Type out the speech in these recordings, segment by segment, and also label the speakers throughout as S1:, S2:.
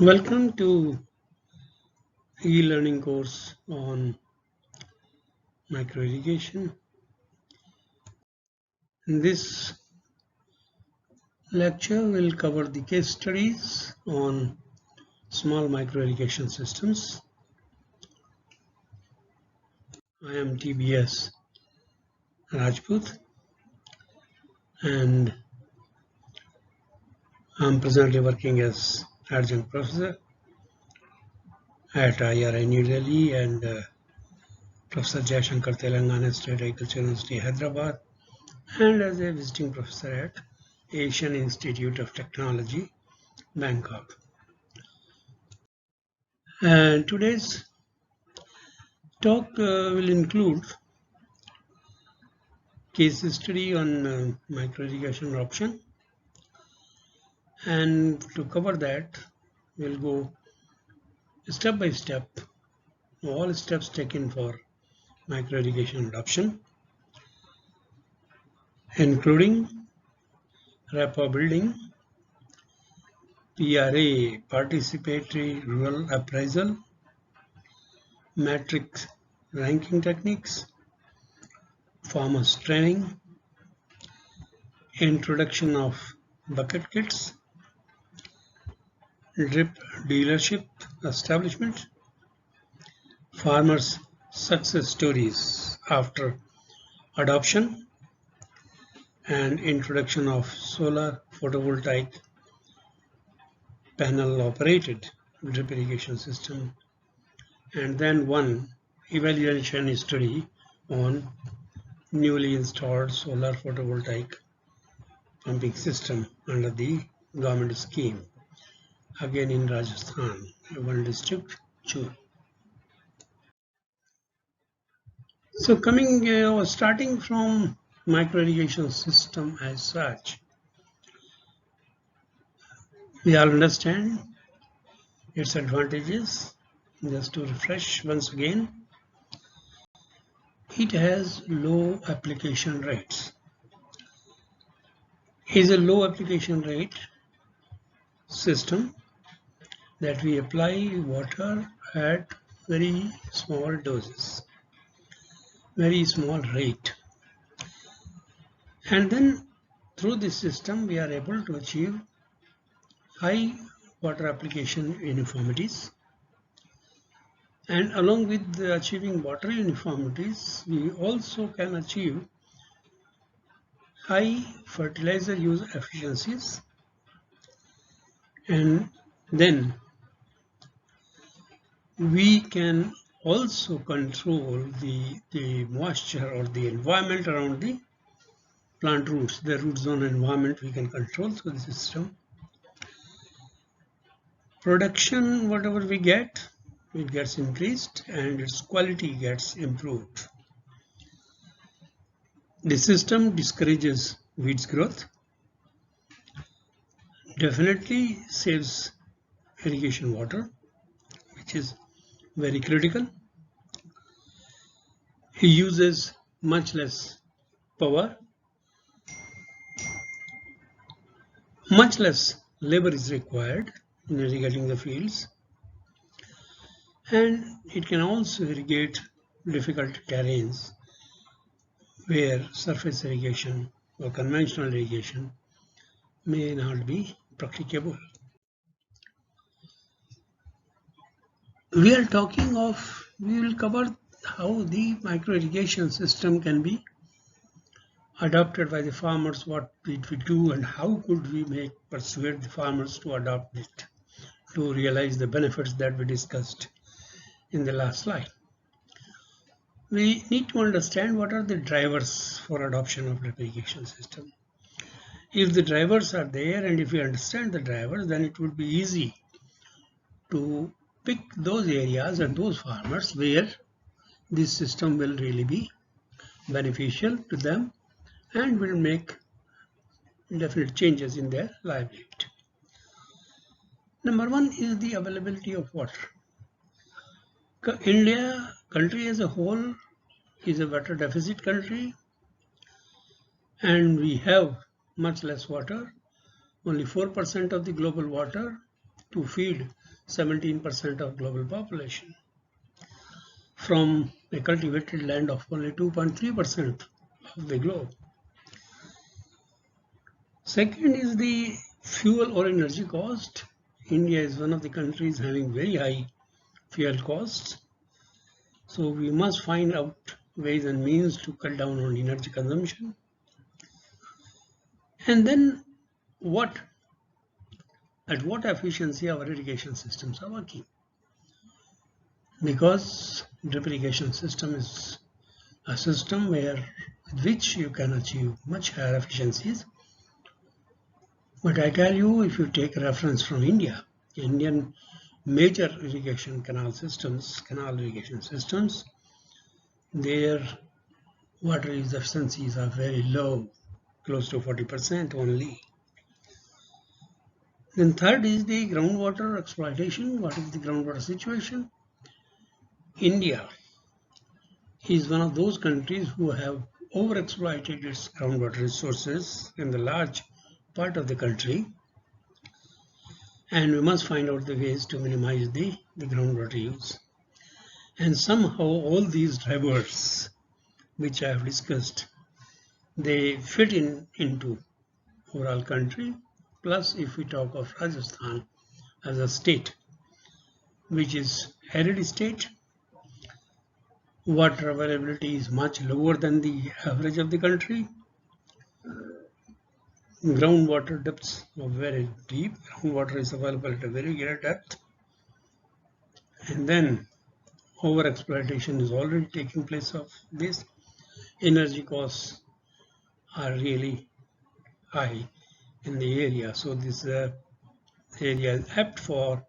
S1: Welcome to e-learning course on micro-irrigation. In this lecture, we'll cover the case studies on small micro-irrigation systems. I am T.B.S. Rajput and I'm presently working as adjunct professor at IRI New Delhi and Professor Jaishankar Telangana State Agriculture University Hyderabad and as a visiting professor at Asian Institute of Technology, Bangkok. And today's talk will include case study on micro-irrigation option, and to cover that we'll go step by step, all steps taken for micro-irrigation adoption, including rapport building, PRA, participatory rural appraisal, matrix ranking techniques, farmers training, introduction of bucket kits, drip dealership establishment, farmers success stories after adoption, and introduction of solar photovoltaic panel operated drip irrigation system, and then one evaluation study on newly installed solar photovoltaic pumping system under the government scheme, again in Rajasthan, one district, Chur. So starting from micro-irrigation system as such, we all understand its advantages. Just to refresh once again, it has low application rates. It is a low application rate system that we apply water at very small doses, very small rate, and then through this system we are able to achieve high water application uniformities, and along with achieving water uniformities we also can achieve high fertilizer use efficiencies, and then we can also control the moisture or the environment around the plant roots. The root zone environment we can control through the system. Production, whatever we get, it gets increased and its quality gets improved. The system discourages weeds growth, definitely saves irrigation water, which is very critical. It uses much less power, much less labor is required in irrigating the fields, and it can also irrigate difficult terrains where surface irrigation or conventional irrigation may not be practicable. We will cover how the micro irrigation system can be adopted by the farmers, what it will do, and how could we persuade the farmers to adopt it to realize the benefits that we discussed in the last slide. We need to understand what are the drivers for adoption of drip irrigation system. If the drivers are there and if we understand the drivers, then it would be easy to pick those areas and those farmers where this system will really be beneficial to them and will make definite changes in their livelihood. Number one is the availability of water. India, country as a whole, is a water deficit country, and we have much less water. Only 4% of the global water to feed 17% of global population from a cultivated land of only 2.3% of the globe. Second is the fuel or energy cost. India is one of the countries having very high fuel costs. So we must find out ways and means to cut down on energy consumption. And then at what efficiency our irrigation systems are working. Because drip irrigation system is a system with which you can achieve much higher efficiencies. But I tell you, if you take reference from India, Indian major irrigation canal irrigation systems, their water use efficiencies are very low, close to 40% only. Then third is the groundwater exploitation. What is the groundwater situation? India is one of those countries who have overexploited its groundwater resources in the large part of the country, and we must find out the ways to minimize the groundwater use. And somehow all these drivers which I have discussed, they fit into overall country. Plus, if we talk of Rajasthan as a state, which is arid state, water availability is much lower than the average of the country. Groundwater depths are very deep. Groundwater is available at a very great depth. And then overexploitation is already taking place of this. Energy costs are really high in the area. So this area is apt for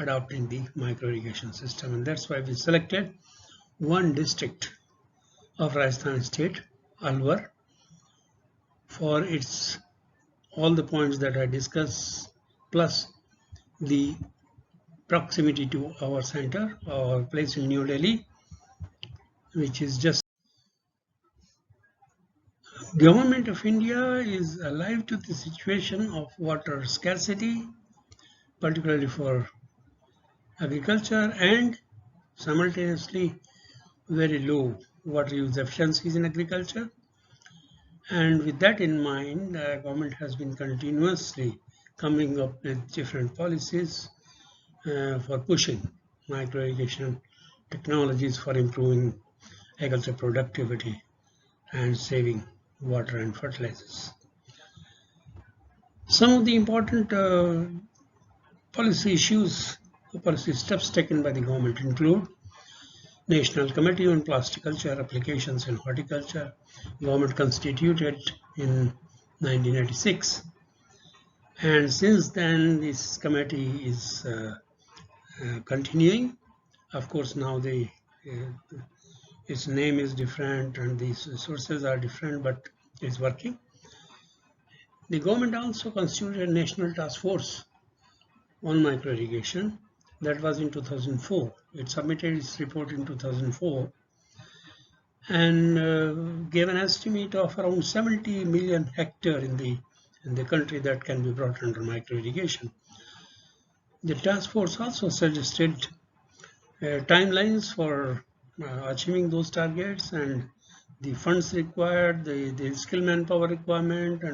S1: adopting the micro-irrigation system. And that's why we selected one district of Rajasthan State, Alwar, for its all the points that I discussed, plus the proximity to our center, our place in New Delhi, which is just. Government of India is alive to the situation of water scarcity, particularly for agriculture, and simultaneously very low water use efficiencies in agriculture. And with that in mind, the government has been continuously coming up with different policies for pushing micro-irrigation technologies for improving agriculture productivity and saving water and fertilizers. Some of the important policy steps taken by the government include National Committee on Plasticulture Applications in Horticulture, government constituted in 1986, and since then this committee is continuing. Of course, now its name is different and the sources are different, but it's working. The government also constituted a national task force on micro-irrigation. That was in 2004. It submitted its report in 2004 and gave an estimate of around 70 million hectares in the country that can be brought under micro-irrigation. The task force also suggested timelines for achieving those targets and the funds required, the skill manpower requirement,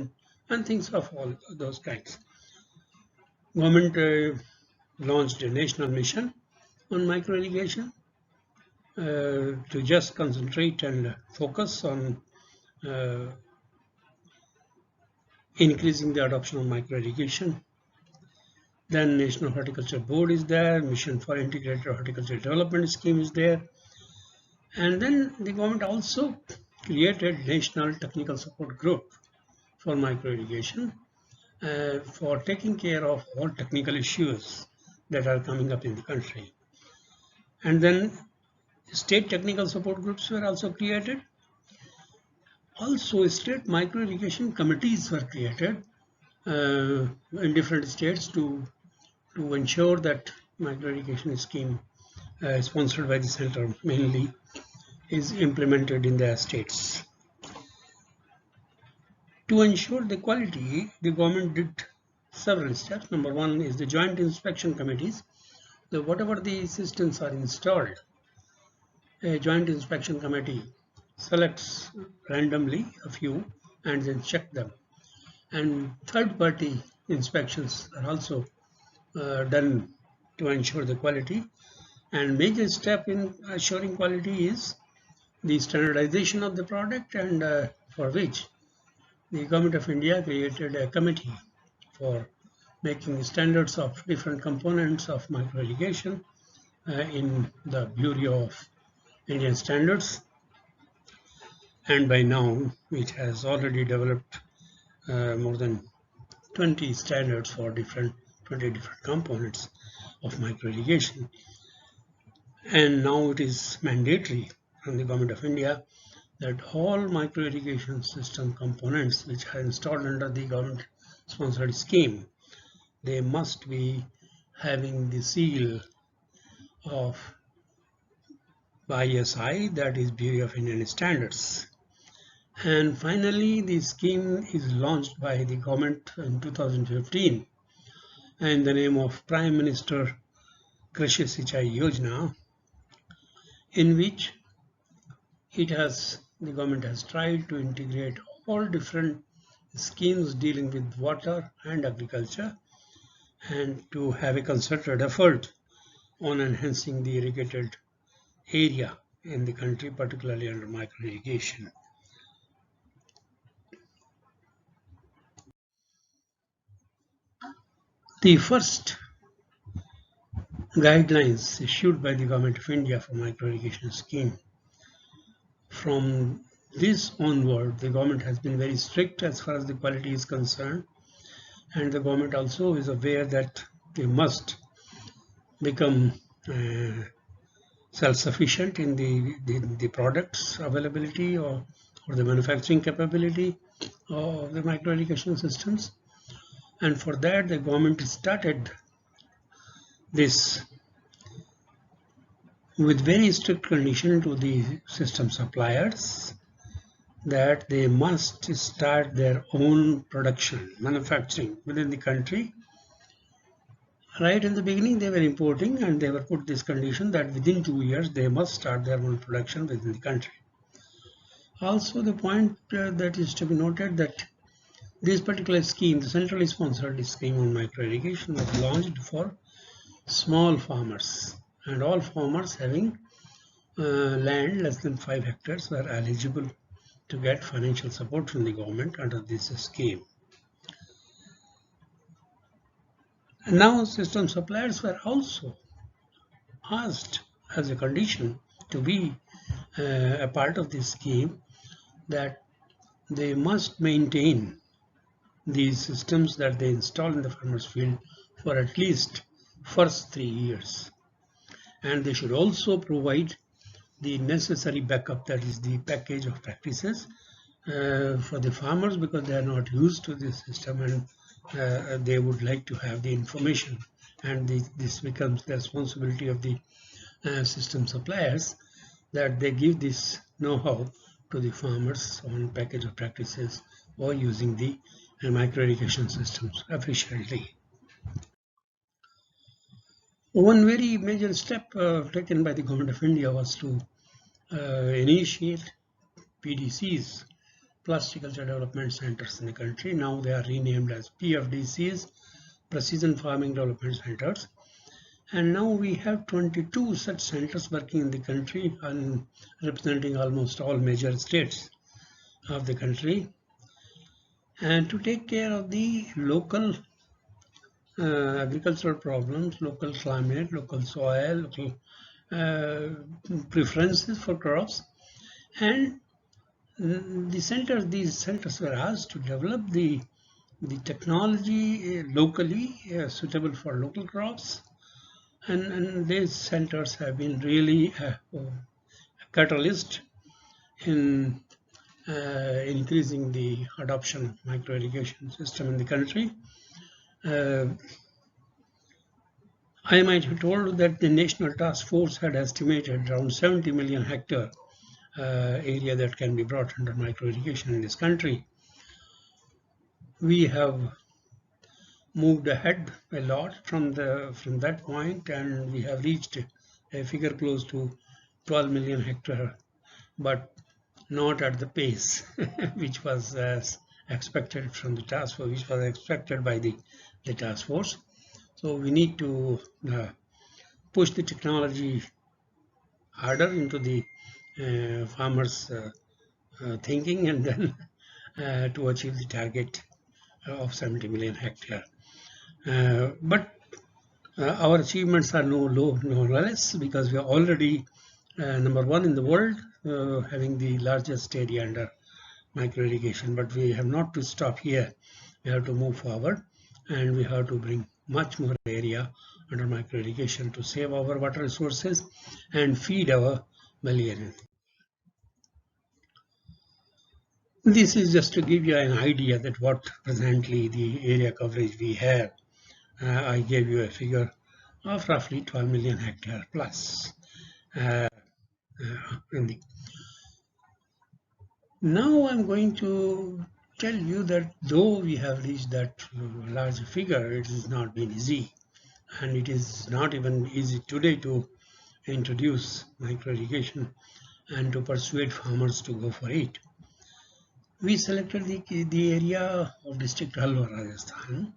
S1: and things of all those kinds. Government launched a national mission on micro-irrigation to just concentrate and focus on increasing the adoption of micro-irrigation. Then National Horticulture Board is there, Mission for Integrated Horticulture Development Scheme is there. And then the government also created National Technical Support Group for micro-irrigation for taking care of all technical issues that are coming up in the country. And then state technical support groups were also created. Also, state micro-irrigation committees were created in different states to ensure that micro-irrigation scheme sponsored by the center mainly is implemented in their states. To ensure the quality, the government did several steps. Number one is the joint inspection committees. So whatever the systems are installed, a joint inspection committee selects randomly a few and then check them. And third-party inspections are also done to ensure the quality. And major step in assuring quality is the standardization of the product, and for which the Government of India created a committee for making standards of different components of micro-irrigation in the Bureau of Indian Standards. And by now it has already developed more than 20 standards for 20 different components of micro-irrigation. And now it is mandatory from the Government of India that all micro-irrigation system components which are installed under the government sponsored scheme, they must be having the seal of ISI, that is Bureau of Indian Standards. And finally, the scheme is launched by the government in 2015 in the name of Prime Minister Krishi Sinchai Yojana, in which the government has tried to integrate all different schemes dealing with water and agriculture, and to have a concerted effort on enhancing the irrigated area in the country, particularly under micro-irrigation. The first guidelines issued by the Government of India for micro-irrigation scheme, from this onward, the government has been very strict as far as the quality is concerned, and the government also is aware that they must become self-sufficient in the products availability or the manufacturing capability of the micro-irrigation systems. And for that, the government started this with very strict condition to the system suppliers that they must start their own production, manufacturing within the country. Right in the beginning, they were importing, and they were put this condition that within 2 years they must start their own production within the country. Also, the point that is to be noted that this particular scheme, the centrally sponsored scheme on micro-irrigation, was launched for small farmers, and all farmers having land less than 5 hectares were eligible to get financial support from the government under this scheme. And now system suppliers were also asked as a condition to be a part of this scheme that they must maintain these systems that they install in the farmer's field for at least first 3 years. And they should also provide the necessary backup, that is the package of practices for the farmers, because they are not used to this system, and they would like to have the information, and this becomes the responsibility of the system suppliers that they give this know-how to the farmers on package of practices or using the micro-irrigation systems efficiently. One very major step taken by the Government of India was to initiate PDCs, Plastic Culture Development Centers, in the country. Now they are renamed as PFDCs, Precision Farming Development Centers. And now we have 22 such centers working in the country and representing almost all major states of the country, and to take care of the local agricultural problems, local climate, local soil, local preferences for crops. And these centers were asked to develop the technology locally suitable for local crops, and these centers have been really a catalyst in increasing the adoption of micro-irrigation system in the country. I might have told that the National Task Force had estimated around 70 million hectare area that can be brought under micro-irrigation in this country. We have moved ahead a lot from that point, and we have reached a figure close to 12 million hectare, but not at the pace which was expected from the task force, which was expected by the task force. So we need to push the technology harder into the farmers' thinking, and then to achieve the target of 70 million hectare. But our achievements are no less, because we are already number one in the world, having the largest area under micro-irrigation. But we have not to stop here. We have to move forward, and we have to bring much more area under micro-irrigation to save our water resources and feed our millions. This is just to give you an idea that what presently the area coverage we have. I gave you a figure of roughly 12 million hectare plus. Now I'm going to tell you that though we have reached that large figure, it has not been easy, and it is not even easy today to introduce micro-irrigation and to persuade farmers to go for it. We selected the area of district Alwar, Rajasthan,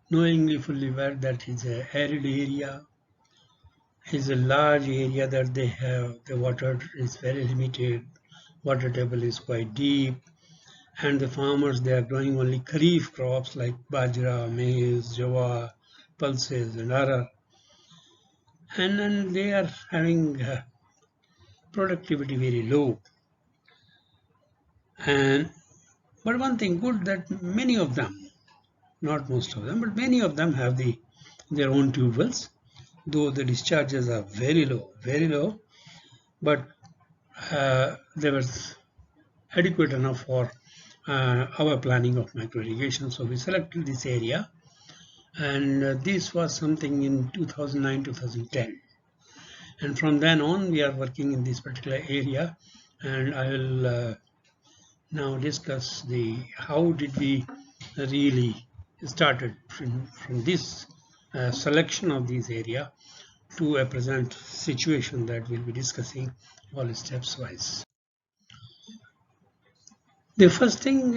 S1: knowing fully well that it's an arid area, is a large area that they have. The water is very limited, water table is quite deep, and the farmers, they are growing only kharif crops like bajra, maize, jawar, pulses, and other, and they are having productivity very low. But one thing good, that many of them, not most of them, but many of them have their own tube wells, though the discharges are very low, but they were adequate enough for our planning of micro-irrigation. So we selected this area, and this was something in 2009-2010, and from then on we are working in this particular area, and I will now discuss how did we really started from this selection of this area to a present situation that we'll be discussing all steps wise. The first thing,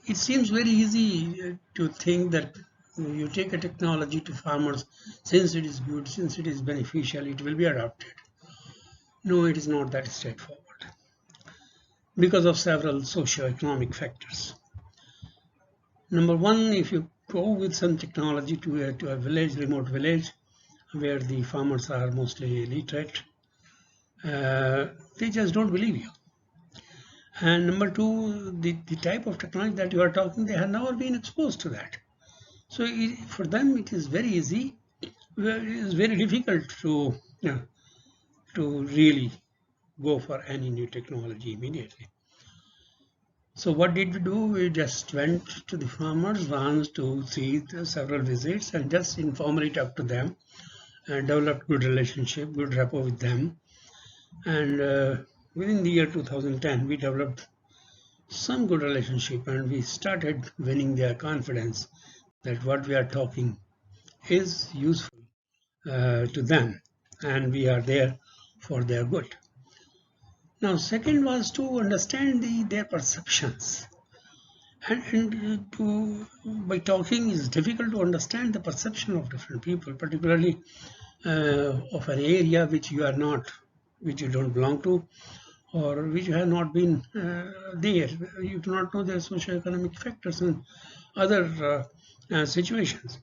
S1: it seems very easy to think that you take a technology to farmers, since it is good, since it is beneficial, it will be adopted. No, it is not that straightforward, because of several socio-economic factors. Number one, if you go with some technology to a village, remote village, where the farmers are mostly illiterate, they just don't believe you. And number two, the type of technology that you are talking, they have never been exposed to that. So for them, it is very easy. It is very difficult to really go for any new technology immediately. So what did we do? We just went to the farmers once, 2, 3, several visits, and just informally talked to them and developed good relationship, good rapport with them. And within the year 2010, we developed some good relationship, and we started winning their confidence that what we are talking is useful to them, and we are there for their good. Now, second was to understand their perceptions, and by talking is difficult to understand the perception of different people, particularly of an area which you don't belong to, or which you have not been there. You do not know their socio-economic factors and other situations.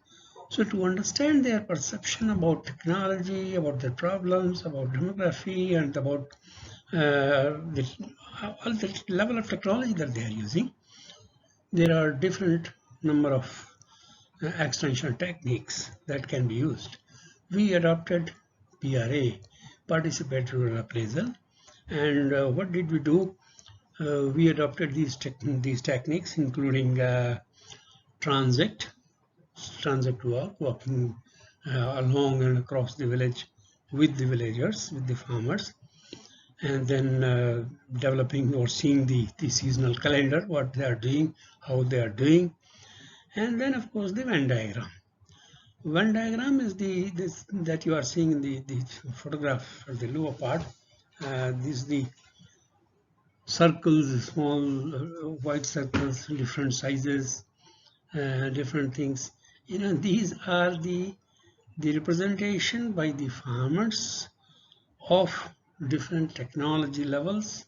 S1: So to understand their perception about technology, about their problems, about demography, and about all the level of technology that they are using, there are different number of extension techniques that can be used. We adopted PRA, Participatory Rural Appraisal, and what did we do? We adopted these techniques, including transit walk, walking along and across the village with the villagers, with the farmers, and then developing or seeing the seasonal calendar, what they are doing, how they are doing, And then of course the Venn diagram. Venn diagram is this that you are seeing in the photograph at the lower part. This is the circles, small white circles, different sizes, different things. These are the representation by the farmers of different technology levels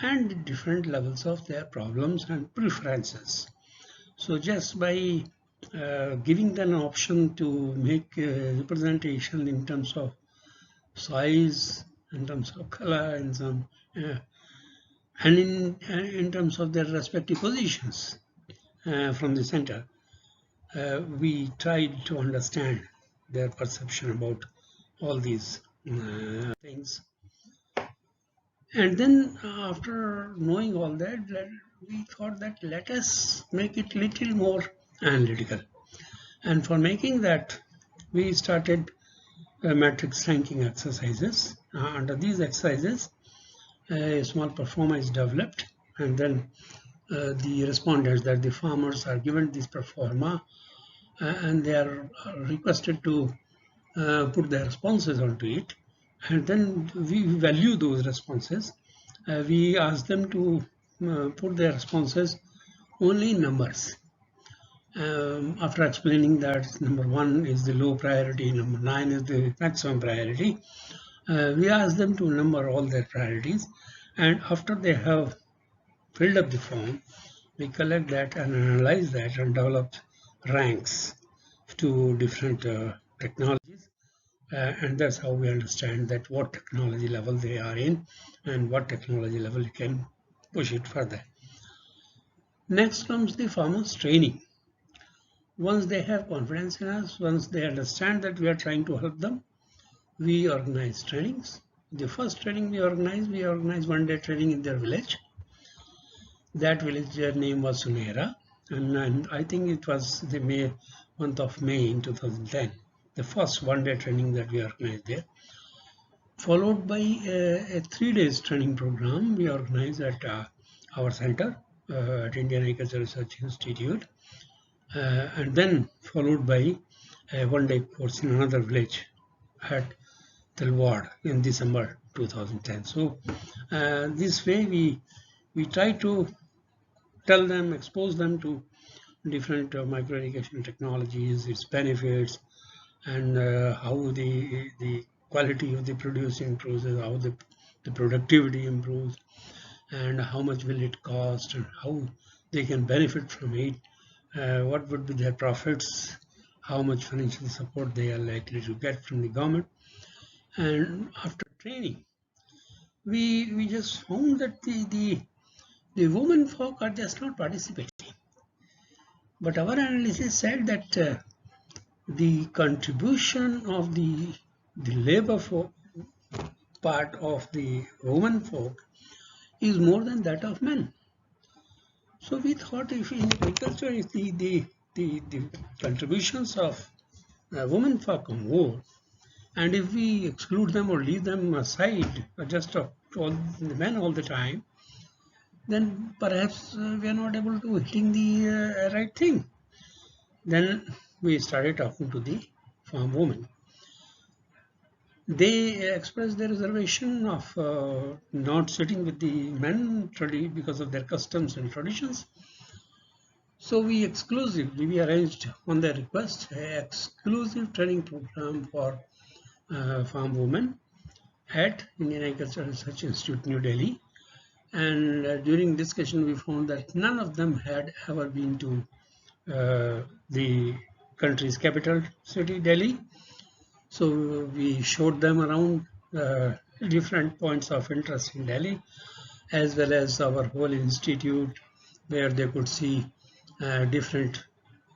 S1: and different levels of their problems and preferences. So just by giving them an option to make a representation in terms of size, in terms of color, and in terms of their respective positions from the center, we tried to understand their perception about all these things. And then after knowing all that, we thought that let us make it little more analytical. And for making that, we started matrix ranking exercises. Under these exercises, a small performer is developed, and then the respondents, that the farmers, are given this performer, and they are requested to put their responses onto it, and then we value those responses. We ask them to put their responses only in numbers. After explaining that number 1 is the low priority, number 9 is the maximum priority, we ask them to number all their priorities, and after they have filled up the form, we collect that and analyze that and develop ranks to different technologies, and that's how we understand that what technology level they are in and what technology level you can push it further. Next comes the farmers training. Once they have confidence in us, once they understand that we are trying to help them, we organize trainings. The first training we organized 1-day training in their village. That village, their name was Sunehra, and I think it was the month of May in 2010. The first 1-day training that we organized there, followed by a 3-day training program we organized at our center at Indian Agriculture Research Institute, and then followed by a 1-day course in another village at Tilwar in December 2010. So this way we try to tell them, expose them to different micro-irrigation technologies, its benefits, and how the quality of the produce improves, how the productivity improves, and how much will it cost, and how they can benefit from it, what would be their profits, how much financial support they are likely to get from the government. And after training, we just found that the women folk are just not participating. But our analysis said that the contribution of the labor part of the women folk is more than that of men. So we thought, if in agriculture if the contributions of women folk are more, and if we exclude them or leave them aside, just all the men all the time, then perhaps we are not able to hitting the right thing. Then we started talking to the farm women. They expressed their reservation of not sitting with the men because of their customs and traditions. So we arranged on their request an exclusive training program for farm women at Indian Agriculture Research Institute, New Delhi. And during discussion, we found that none of them had ever been to the country's capital city, Delhi. So we showed them around different points of interest in Delhi, as well as our whole institute, where they could see different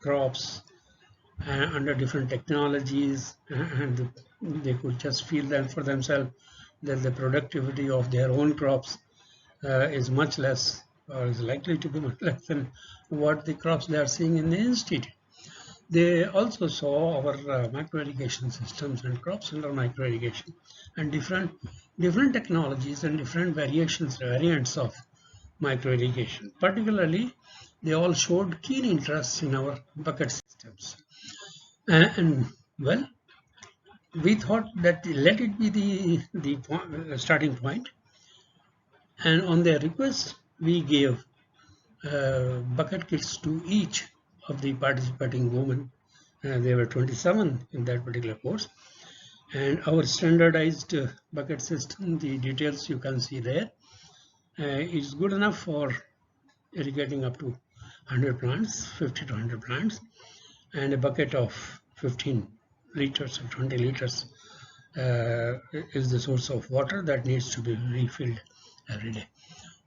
S1: crops under different technologies, and they could just feel them for themselves that the productivity of their own crops is much less, or is likely to be much less than what the crops they are seeing in the institute. They also saw our micro-irrigation systems and crops under micro-irrigation, and different technologies and different variants of micro-irrigation. Particularly, they all showed keen interest in our bucket systems. And well, we thought that let it be the starting point. And on their request, we gave bucket kits to each of the participating women. There were 27 in that particular course. And our standardized bucket system, the details you can see there, is good enough for irrigating up to 100 plants, 50 to 100 plants, and a bucket of 15 liters or 20 liters is the source of water that needs to be refilled every day.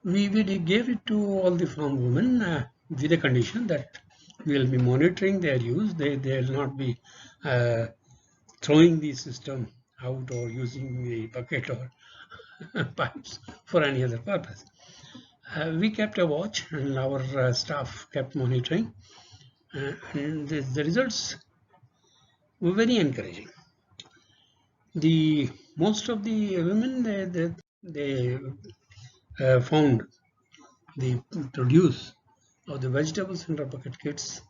S1: We gave it to all the farm women with a condition that we will be monitoring their use. They will not be throwing the system out or using the bucket or pipes for any other purpose. We kept a watch and our staff kept monitoring, and the results were very encouraging. Most of the women they found the produce of the vegetables in the bucket kits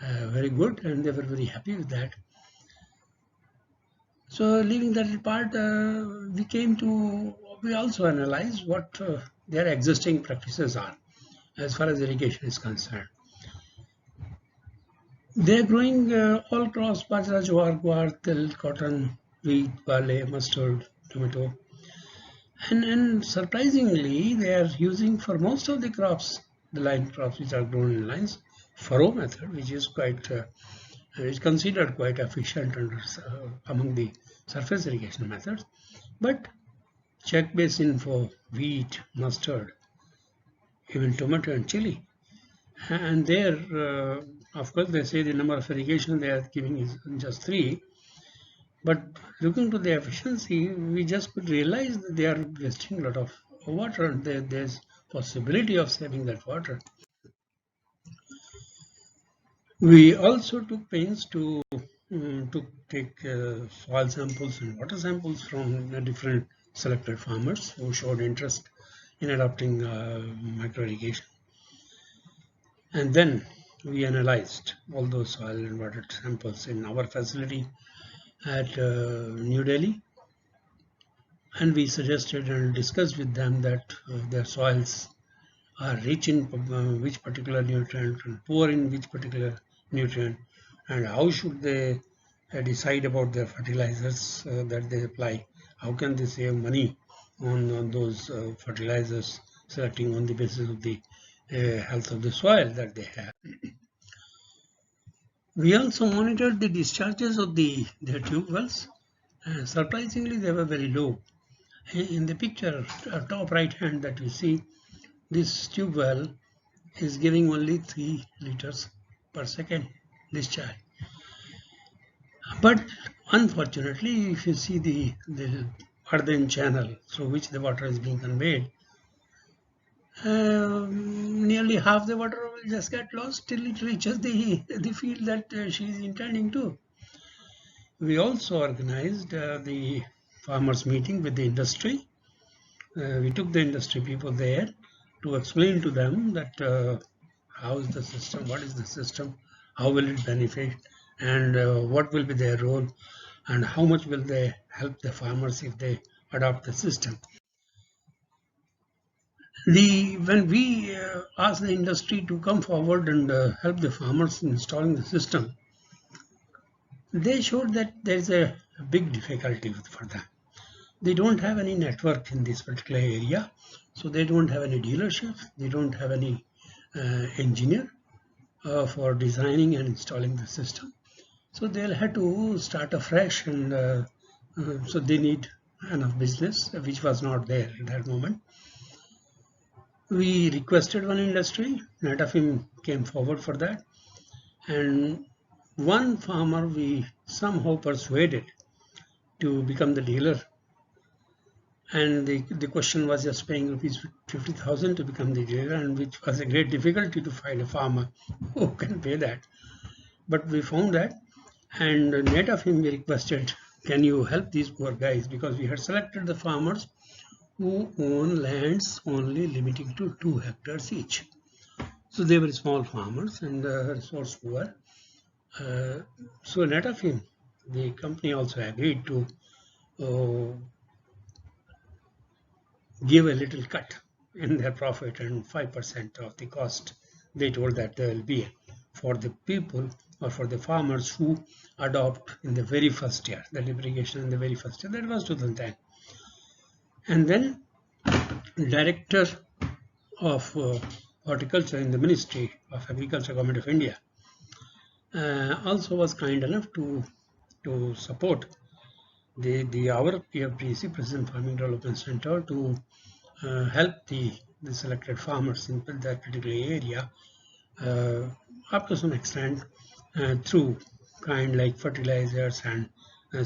S1: very good, and they were very happy with that. So leaving that apart, we also analyzed what their existing practices are as far as irrigation is concerned. They're growing all crops: bajra, jowar, guar, til, cotton, wheat, barley, mustard, tomato. And surprisingly, they are using for most of the crops, the line crops which are grown in lines, furrow method, which is quite is considered quite efficient among the surface irrigation methods. But check basin for wheat, mustard, even tomato and chili. And there, of course, they say the number of irrigation they are giving is just 3. But looking to the efficiency, we just could realize that they are wasting a lot of water, and there's possibility of saving that water. We also took pains to take soil samples and water samples from different selected farmers who showed interest in adopting micro-irrigation. And then we analyzed all those soil and water samples in our facility at New Delhi, and we suggested and discussed with them that their soils are rich in which particular nutrient and poor in which particular nutrient, and how should they decide about their fertilizers that they apply. How can they save money on those fertilizers, selecting on the basis of the health of the soil that they have. We also monitored the discharges of their tube wells. Surprisingly, they were very low. In the picture, top right hand that you see, this tube well is giving only 3 liters per second discharge. But unfortunately, if you see the earthen channel through which the water is being conveyed, nearly half the water will just get lost till it reaches the field that she is intending to. We also organized the farmers meeting with the industry. We took the industry people there to explain to them that how is the system, what is the system, how will it benefit, and what will be their role, and how much will they help the farmers if they adopt the system. When we asked the industry to come forward and help the farmers in installing the system, they showed that there is a big difficulty for them. They don't have any network in this particular area, so they don't have any dealerships, they don't have any engineer for designing and installing the system. So they'll have to start afresh, and so they need enough business, which was not there at that moment. We requested one industry, none of him came forward for that, and one farmer we somehow persuaded to become the dealer, and the question was just paying rupees 50,000 to become the dealer, and which was a great difficulty to find a farmer who can pay that. But we found that, and net of him we requested, can you help these poor guys, because we had selected the farmers who own lands only limiting to 2 hectares each. So they were small farmers and resource poor. So net of him, the company also agreed to give a little cut in their profit, and 5% of the cost they told that there will be for the people or for the farmers who adopt in the very first year, the irrigation in the very first year. That was 2010. And then director of horticulture in the Ministry of Agriculture, Government of India, also was kind enough to support our PFDC, President Farming Development Center, to help the selected farmers in that particular area up to some extent through kind like fertilizers and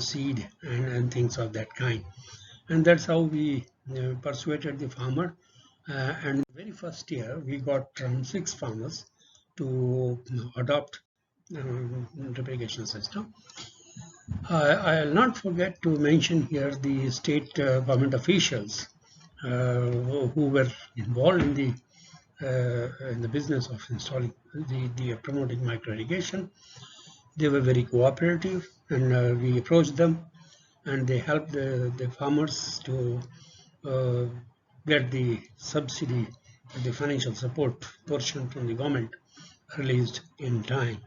S1: seed and things of that kind. And that's how we persuaded the farmer. And the very first year, we got around 6 farmers to adopt irrigation system. I'll not forget to mention here the state government officials who were involved in the business of installing the promoting micro-irrigation. They were very cooperative, and we approached them, and they helped the farmers to get the subsidy, the financial support portion from the government released in time.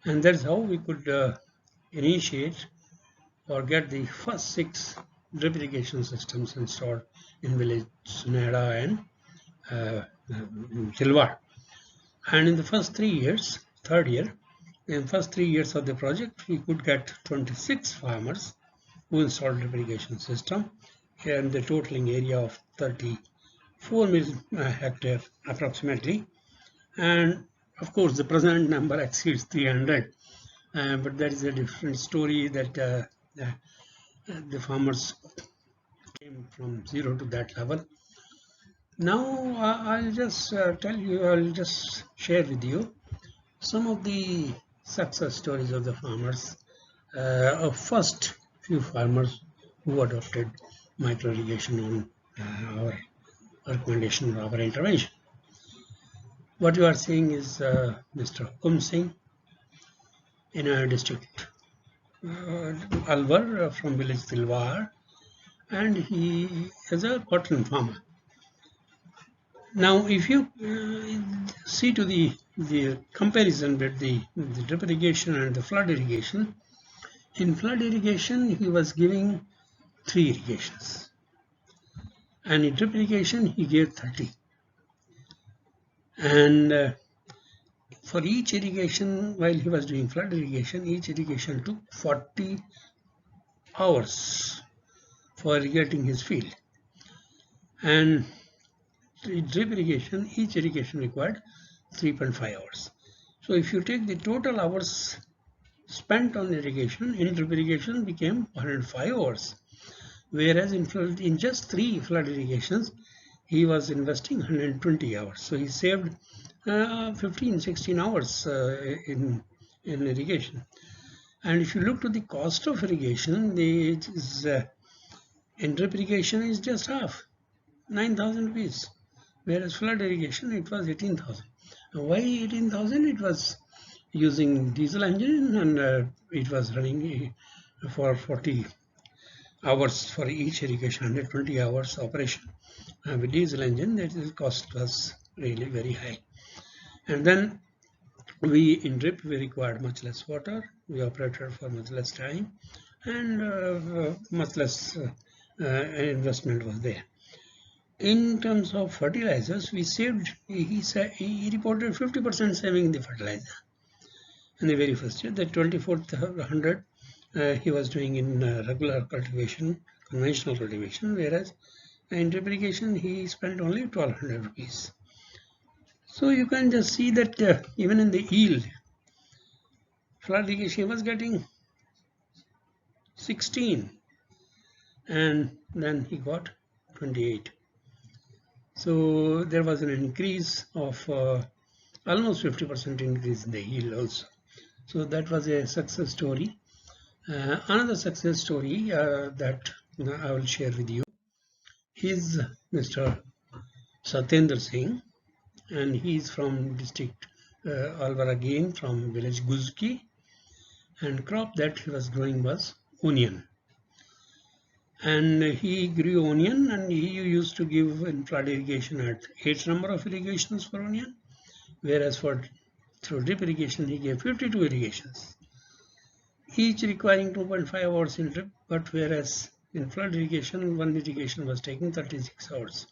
S1: And that's how we could initiate or get the first 6 drip irrigation systems installed in village Sunehra and Tilwar. And in the first 3 years, third year, in the first 3 years of the project, we could get 26 farmers who installed drip irrigation system, and the totaling area of 34 million hectare approximately. And of course, the present number exceeds 300, but that is a different story, that the farmers came from 0 to that level. Now I'll just I'll just share with you some of the success stories of the farmers, of first few farmers who adopted micro-irrigation on our recommendation or our intervention. What you are seeing is Mr. Hukum Singh in a district Alwar from village Tilwar, and he is a cotton farmer. Now, if you see to the comparison with the drip irrigation and the flood irrigation, in flood irrigation he was giving 3 irrigations, and in drip irrigation he gave 30. And for each irrigation, while he was doing flood irrigation, each irrigation took 40 hours for irrigating his field. And drip irrigation, each irrigation required 3.5 hours. So if you take the total hours spent on irrigation, in drip irrigation became 105 hours. Whereas in just 3 flood irrigations, he was investing 120 hours. So he saved 15-16 hours in irrigation. And if you look to the cost of irrigation, in drip irrigation is just half, 9,000 rupees. Whereas flood irrigation, it was 18,000. Why 18,000? It was using diesel engine, and it was running for 40 hours for each irrigation, 120 hours operation. With diesel engine, the cost was really very high. And then in drip, we required much less water, we operated for much less time, and much less investment was there. In terms of fertilizers, we saved, he reported 50% saving in the fertilizer in the very first year. The 2,400 he was doing in regular cultivation, conventional cultivation, whereas in drip irrigation he spent only 1,200 rupees. So you can just see that even in the yield, flood irrigation was getting 16, and then he got 28. So there was an increase of almost 50% increase in the yield also. So that was a success story. Another success story that I will share with you is Mr. Satyendra Singh. and he is from district Alwar again, from village Gujuki, and crop that he was growing was onion. And he grew onion, and he used to give in flood irrigation at 8 number of irrigations for onion, whereas through drip irrigation he gave 52 irrigations, each requiring 2.5 hours in drip, but whereas in flood irrigation one irrigation was taking 36 hours.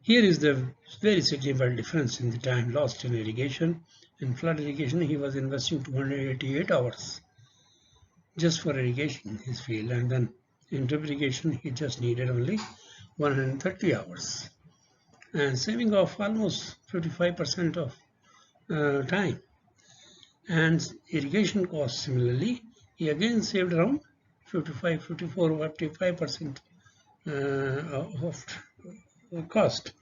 S1: Here is the very significant difference in the time lost in irrigation. In flood irrigation he was investing 288 hours just for irrigation his field, and then in drip irrigation he just needed only 130 hours, and saving of almost 55% of time. And irrigation cost similarly, he again saved around 55% of cost,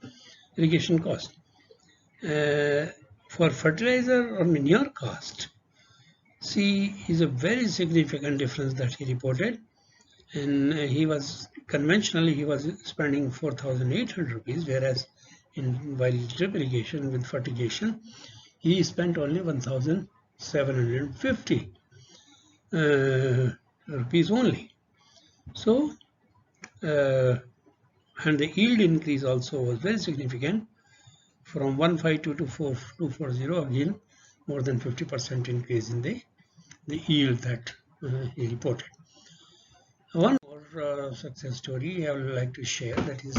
S1: irrigation cost. For fertilizer or manure cost, see, is a very significant difference that he reported. And he was conventionally he was spending 4,800 rupees, whereas while drip irrigation with fertigation he spent only 1,750 rupees only. So and the yield increase also was very significant, from 152 to 4240, again more than 50% increase in the yield that he reported. One more success story I would like to share, that is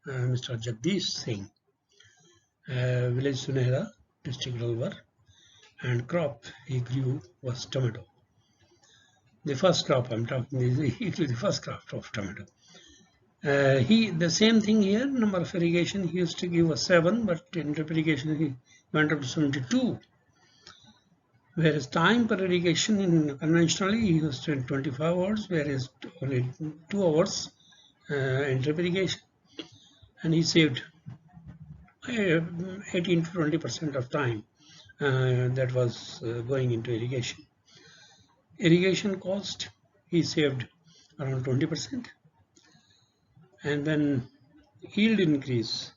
S1: Mr. Jagdish Singh, village Sunehra, district Alwar, and crop he grew was tomato. The first crop I'm talking is the first crop of tomato. The same thing here, number of irrigation he used to give was 7, but in drip irrigation he went up to 72. Whereas time per irrigation in conventionally he used to 25 hours, whereas only 2 hours in drip irrigation, and he saved 18 to 20% of time that was going into irrigation. Irrigation cost he saved around 20%, and then yield increase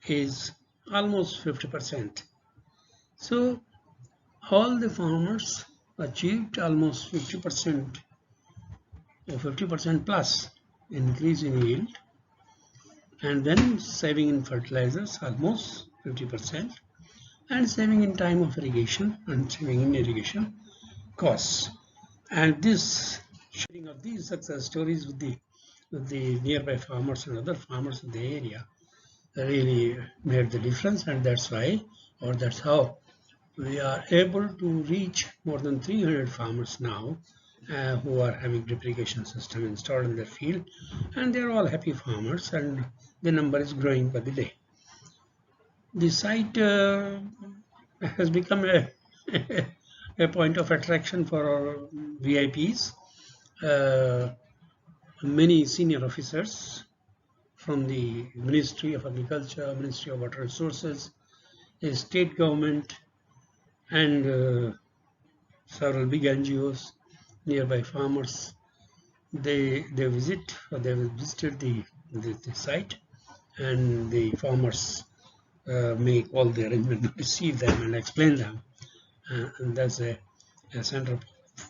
S1: is almost 50%. So all the farmers achieved almost 50% or 50% plus increase in yield, and then saving in fertilizers almost 50%, and saving in time of irrigation and saving in irrigation costs. And this sharing of these success stories with the nearby farmers and other farmers in the area really made the difference, and that's why, or that's how we are able to reach more than 300 farmers now who are having drip irrigation system installed in their field, and they're all happy farmers, and the number is growing by the day. The site has become a point of attraction for our VIPs. Many senior officers from the Ministry of Agriculture, Ministry of Water Resources, the state government, and several big NGOs, nearby farmers, they visited the site, and the farmers make all the arrangements to receive them and explain them, and that's a center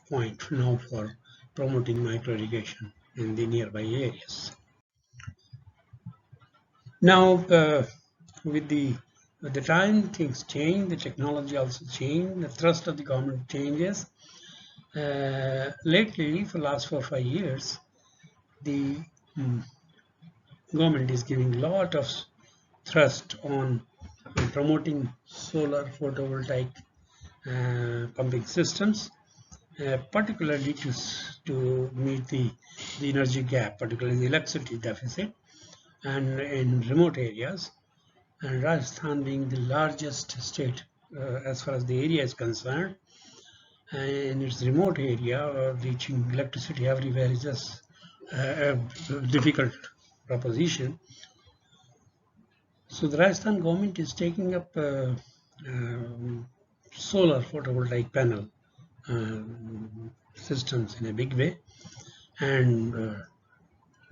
S1: point now for promoting micro-irrigation in the nearby areas. Now with the time, things change, the technology also changed, the thrust of the government changes. Lately, for the last 4 or 5 years, the government is giving a lot of thrust on promoting solar photovoltaic pumping systems, particularly to meet the energy gap, particularly the electricity deficit, and in remote areas. And Rajasthan being the largest state as far as the area is concerned, in its remote area, reaching electricity everywhere is just a difficult proposition. So the Rajasthan government is taking up solar photovoltaic panel systems in a big way, and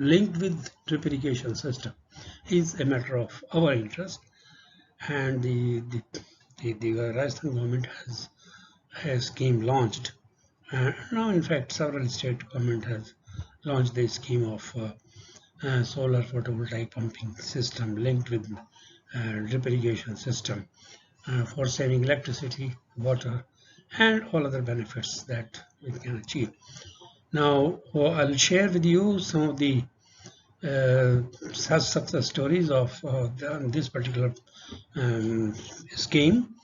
S1: linked with drip irrigation system is a matter of our interest. and the Rajasthan government has a scheme launched. Now, in fact, several state government has launched the scheme of solar photovoltaic pumping system linked with drip irrigation system for saving electricity, water, and all other benefits that it can achieve. Now, I'll share with you some of the success stories of this particular scheme.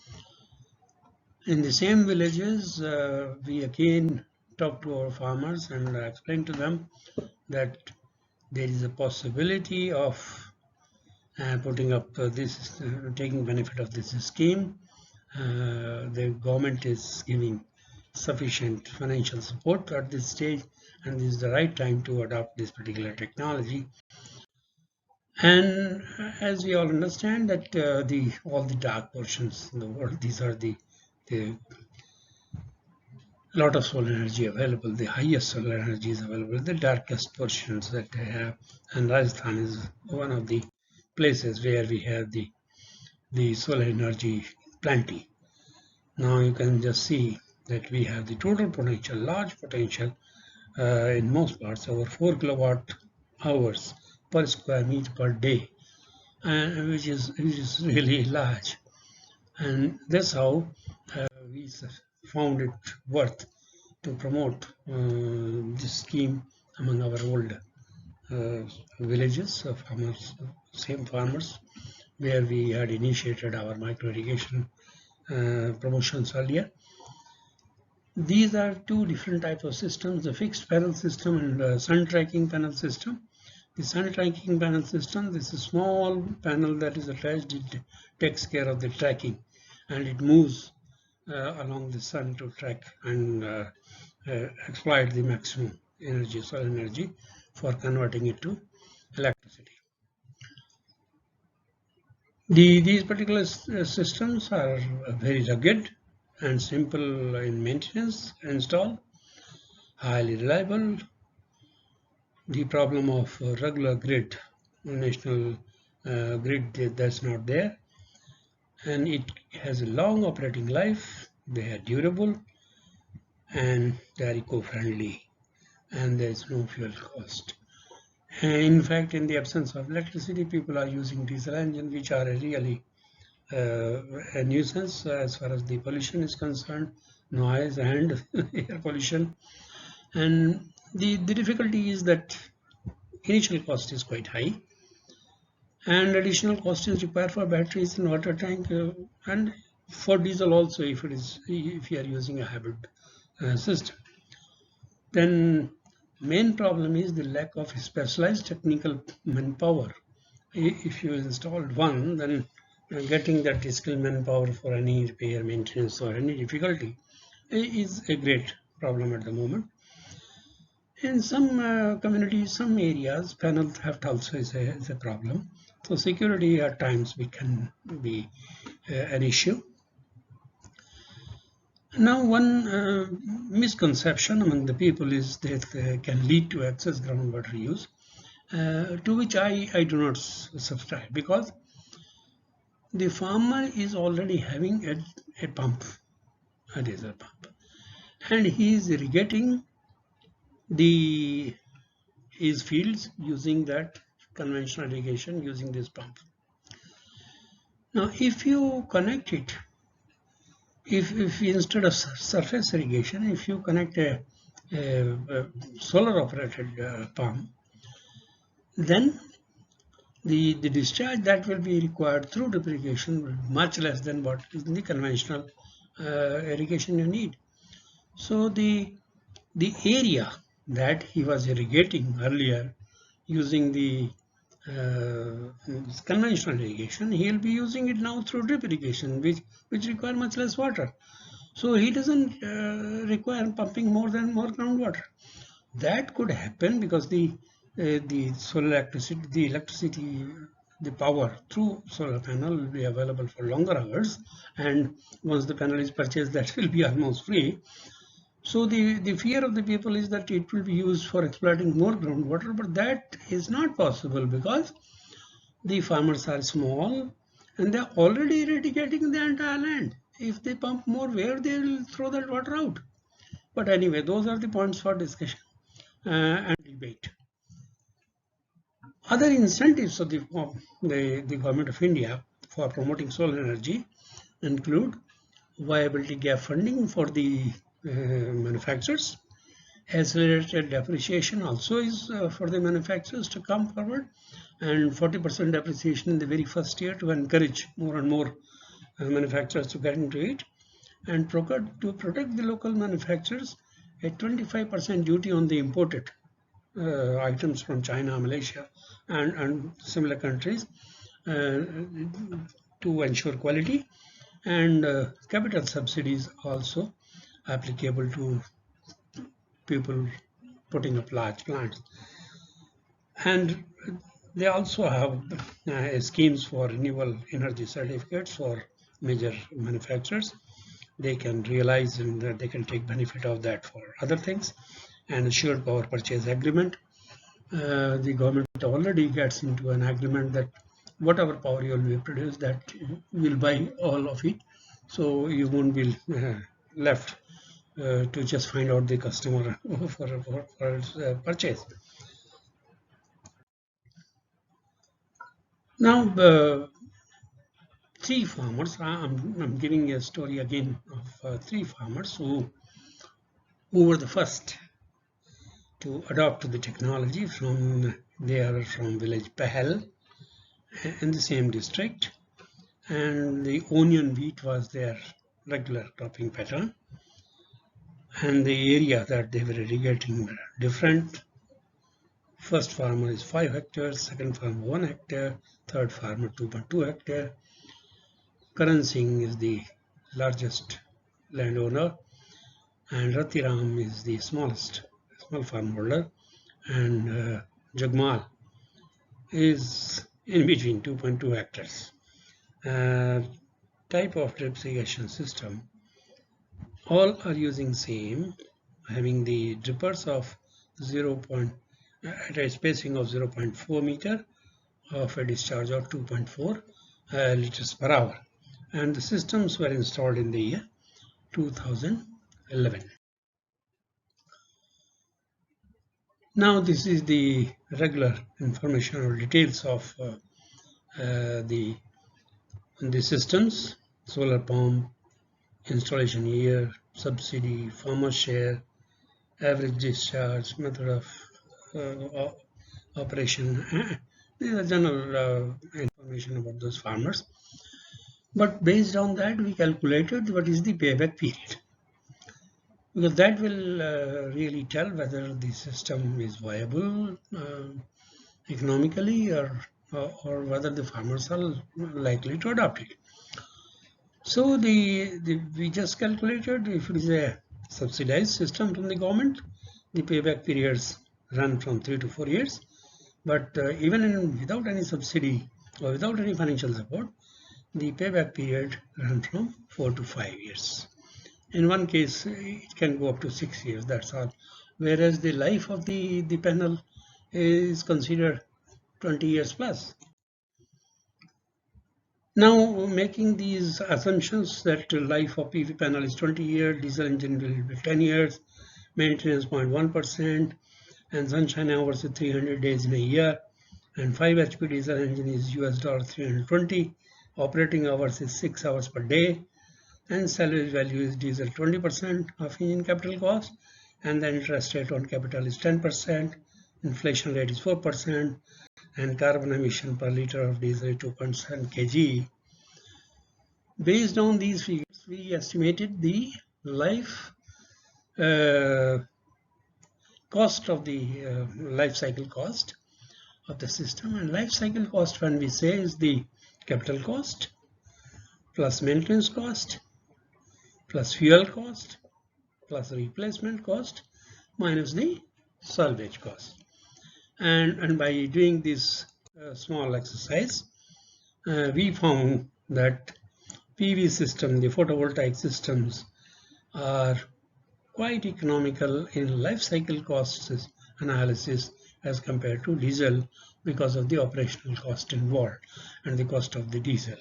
S1: In the same villages, we again talked to our farmers and explained to them that there is a possibility of putting up this, taking benefit of this scheme. The government is giving sufficient financial support at this stage, and this is the right time to adopt this particular technology. And as we all understand that all the dark portions in the world, these are the lot of solar energy available, the highest solar energy is available, the darkest portions that they have, and Rajasthan is one of the places where we have the solar energy plenty. Now you can just see that we have the total potential, large potential in most parts, over 4 kilowatt hours per square meter per day, which is really large. And that's how we found it worth to promote this scheme among our old villages, farmers, same farmers, where we had initiated our micro-irrigation promotions earlier. These are two different types of systems, the fixed panel system and the sun tracking panel system. The sun tracking panel system, this is a small panel that is attached, it takes care of the tracking and it moves along the sun to track and exploit the maximum energy, solar energy, for converting it to electricity. These particular systems are very rugged and simple in maintenance, install, highly reliable. The problem of regular grid, national grid, that's not there, and it has a long operating life. They are durable and they are eco-friendly, and there is no fuel cost. In fact, in the absence of electricity, people are using diesel engines, which are really a nuisance as far as the pollution is concerned, noise and air pollution. And the difficulty is that initial cost is quite high, and additional cost is required for batteries and water tank, and for diesel also if you are using a hybrid system. Then main problem is the lack of specialized technical manpower. If you installed one, then getting that skilled manpower for any repair, maintenance, or any difficulty is a great problem at the moment. In some communities, some areas, panel theft also is a problem. So security at times can be an issue. Now, one misconception among the people is that can lead to excess groundwater use, to which I do not subscribe, because the farmer is already having a pump, a diesel pump, and he is irrigating his fields using that conventional irrigation using this pump. Now, if you connect it, if instead of surface irrigation, if you connect a solar operated pump, then the discharge that will be required through drip irrigation will be much less than what is in the conventional irrigation you need. So the area that he was irrigating earlier using the conventional irrigation, he will be using it now through drip irrigation, which require much less water. So he doesn't require pumping more groundwater. That could happen because the solar electricity, the power through solar panel will be available for longer hours, and once the panel is purchased, that will be almost free. So the fear of the people is that it will be used for exploiting more groundwater, but that is not possible because the farmers are small and they're already irrigating the entire land. If they pump more, where they will throw that water out? But anyway, those are the points for discussion and debate. Other incentives of the Government of India for promoting solar energy include viability gap funding for the manufacturers. Accelerated depreciation also is for the manufacturers to come forward, and 40% depreciation in the very first year to encourage more and more manufacturers to get into it, and to protect the local manufacturers, a 25% duty on the imported items from China, Malaysia, and similar countries to ensure quality, and capital subsidies also applicable to people putting up large plants. And they also have schemes for renewable energy certificates for major manufacturers. They can realize and they can take benefit of that for other things. And assured power purchase agreement. The government already gets into an agreement that whatever power you will produce, that will buy all of it. So you won't be left to just find out the customer for purchase. Now, three farmers, I'm giving a story again of three farmers who were the first to adopt the technology. They are from village Pahel in the same district, and the onion wheat was their regular cropping pattern, and the area that they were irrigating were different. First farmer is 5 hectares, second farmer 1 hectare, third farmer 2.2 hectare. Karan Singh is the largest landowner, and Ratiram is the small farm holder, and Jagmal is in between 2.2 hectares. Type of drip irrigation system, all are using same, having the drippers of at a spacing of 0.4 meter of a discharge of 2.4 liters per hour, and the systems were installed in the year 2011. Now this is the regular information or details of the systems: solar pump, installation year, subsidy, farmer share, average discharge, method of operation. These are general information about those farmers. But based on that, we calculated what is the payback period, because that will really tell whether the system is viable economically, or whether the farmers are likely to adopt it. So we just calculated, if it is a subsidized system from the government, the payback periods run from 3 to 4 years. But even without any subsidy or without any financial support, the payback period runs from 4 to 5 years. In one case, it can go up to 6 years, that's all. Whereas the life of the panel is considered 20 years plus. Now, making these assumptions that life of PV panel is 20 years, diesel engine will be 10 years, maintenance 0.1%, and sunshine hours is 300 days in a year, and 5 HP diesel engine is $320, operating hours is 6 hours per day, and salvage value is diesel 20% of engine capital cost, and the interest rate on capital is 10%, inflation rate is 4%, and carbon emission per liter of diesel is 2.7 kg. Based on these figures, we estimated the life cost of the life cycle cost of the system. And life cycle cost, when we say, is the capital cost plus maintenance cost plus fuel cost plus replacement cost minus the salvage cost. And by doing this small exercise, we found that PV system, the photovoltaic systems, are quite economical in life cycle costs analysis as compared to diesel, because of the operational cost involved and the cost of the diesel.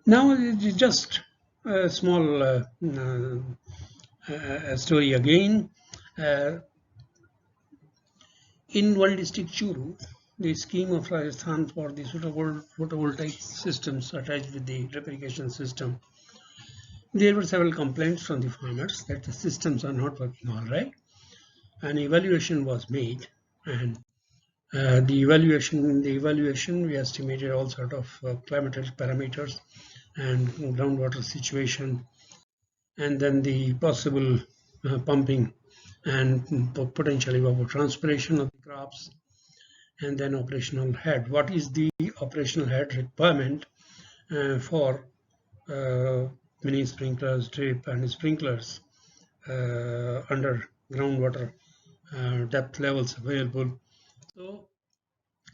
S1: Now it's just a small story again. In one district, Churu, the scheme of Rajasthan for the suitable photovoltaic systems attached with the drip irrigation system, there were several complaints from the farmers that the systems are not working all right. An evaluation was made, and the evaluation we estimated all sort of climatic parameters and groundwater situation, and then the possible pumping and potential evapotranspiration of the crops, and then operational head. What is the operational head requirement for mini sprinklers, drip, and sprinklers under groundwater depth levels available? So,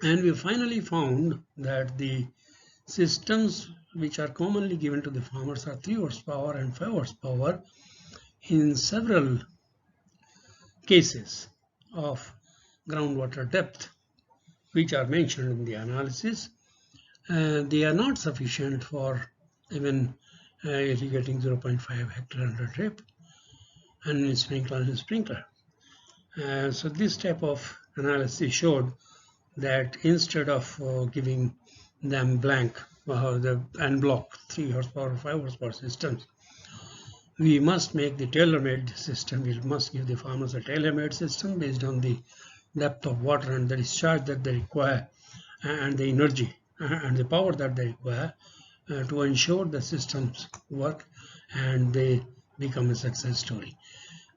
S1: and we finally found that the systems which are commonly given to the farmers are 3 horsepower and 5 horsepower in several cases of groundwater depth, which are mentioned in the analysis. They are not sufficient for even irrigating 0.5 hectare under drip and sprinkler. So this type of analysis showed that instead of giving them blank and block 3 horsepower or 5 horsepower systems, we must make the tailor-made system. We must give the farmers a tailor-made system based on the depth of water and the discharge that they require, and the energy and the power that they require to ensure the systems work and they become a success story.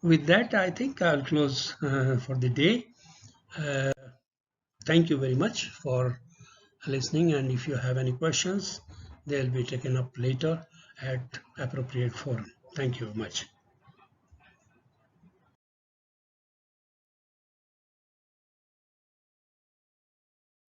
S1: With that, I think I'll close for the day. Thank you very much for listening, and if you have any questions, they'll be taken up later at appropriate forum. Thank you very much.